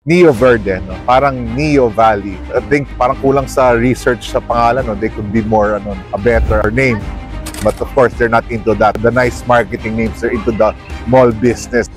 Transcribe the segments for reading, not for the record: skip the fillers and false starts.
Neo Verde, no? Parang Neo Valley. I think parang kulang sa research sa pangalan, no? They could be more, a better name. But of course, they're not into that. The nice marketing names, they're into the mall business.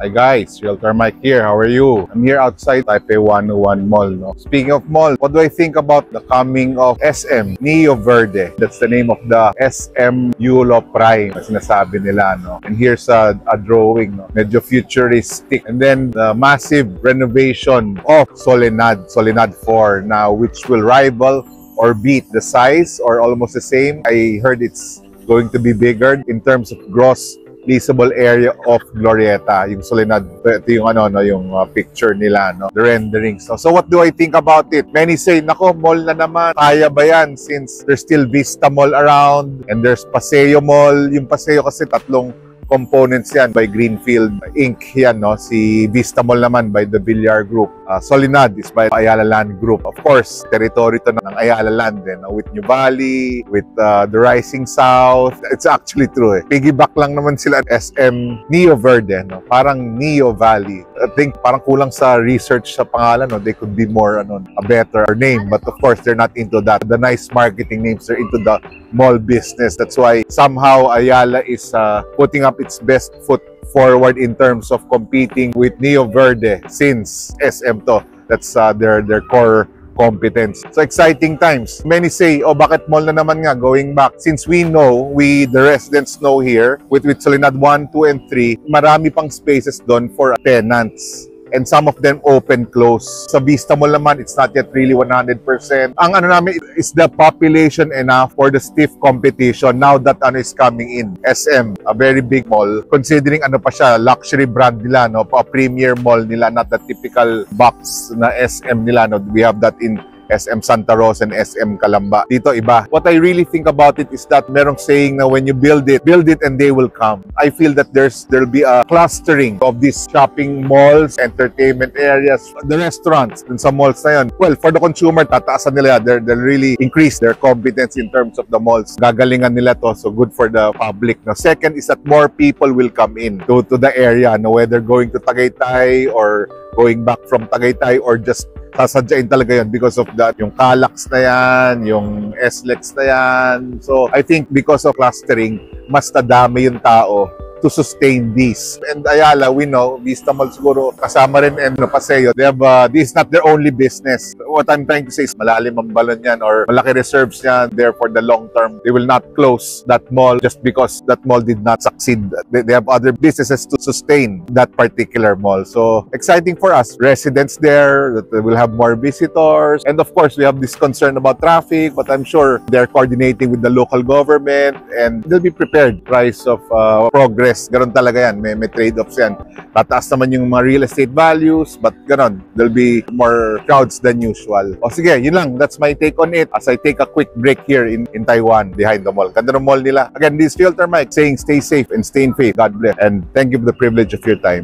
Hi guys, Realtor Mike here. How are you? I'm here outside Taipei 101 Mall. No? Speaking of mall, what do I think about the coming of SM Neo Verde? That's the name of the SM Yulo Prime na sinasabi nila. No? And here's a drawing, no? Medyo futuristic. And then the massive renovation of Soledad 4 now, which will rival or beat the size or almost the same. I heard it's going to be bigger in terms of gross leasable area of Glorieta, yung Soledad. Ito yung yung picture nila, no? The renderings. So what do I think about it? Many say, nako, mall na naman. Kaya ba yan? Since there's still Vista Mall around and there's Paseo Mall. Yung Paseo kasi tatlong components yan by Greenfield Inc. yan, no? Si Vista Mall naman by the Villar Group. Soledad is by Ayala Land Group. Of course, territory to ng Ayala Land din, no? With New Valley, with the Rising South. It's actually true eh. Piggyback lang naman sila SM Neo Verde, no? Parang Neo Valley. I think parang kulang sa research sa pangalan, no? They could be more, a better name. But of course, they're not into that. The nice marketing names, they're into the mall business. That's why somehow Ayala is putting up its best foot forward in terms of competing with Neo Verde since SM to. That's their core competence. So exciting times. Many say, oh, bakit mall na naman nga going back? Since we know, the residents know here, with Soledad 1, 2, and 3, marami pang spaces doon for tenants. And some of them open close. Sa Vista Mall naman, it's not yet really 100%. Ang namin is the population enough for the stiff competition now that is coming in. SM, a very big mall. Considering pa siya, luxury brand nila, no? A premier mall nila, not the typical box na SM nila, no? We have that in SM Santa Rosa and SM Calamba. Dito iba. What I really think about it is that merong saying na when you build it and they will come. I feel that there'll be a clustering of these shopping malls, entertainment areas, the restaurants, and sa malls na yun. Well, for the consumer, tataasan nila. They'll really increase their competence in terms of the malls. Gagalingan nila to, so good for the public. Now, second is that more people will come in to the area, no? Whether going to Tagaytay or going back from Tagaytay or just sasadyain talaga yun because of that. Yung Calax na yan, yung SLEX na yan. So, I think because of clustering, mas nadami yung tao to sustain this. And Ayala, we know, Vista Mall siguro kasama rin and Paseo. They have, this is not their only business. What I'm trying to say is malalim ang balon yan or malaki reserves yan there for the long term. They will not close that mall just because that mall did not succeed. They have other businesses to sustain that particular mall. So, exciting for us. Residents there, that will have more visitors. And of course, we have this concern about traffic, but I'm sure they're coordinating with the local government and they'll be prepared. Price of progress. Ganon talaga yan. May trade-offs yan. Tataas naman yung mga real estate values, but ganon. There'll be more crowds than usual. O sige, yun lang. That's my take on it as I take a quick break here in Taiwan behind the mall. Ganda ng mall nila. Again, this is Realtor Mike saying stay safe and stay in faith. God bless. And thank you for the privilege of your time.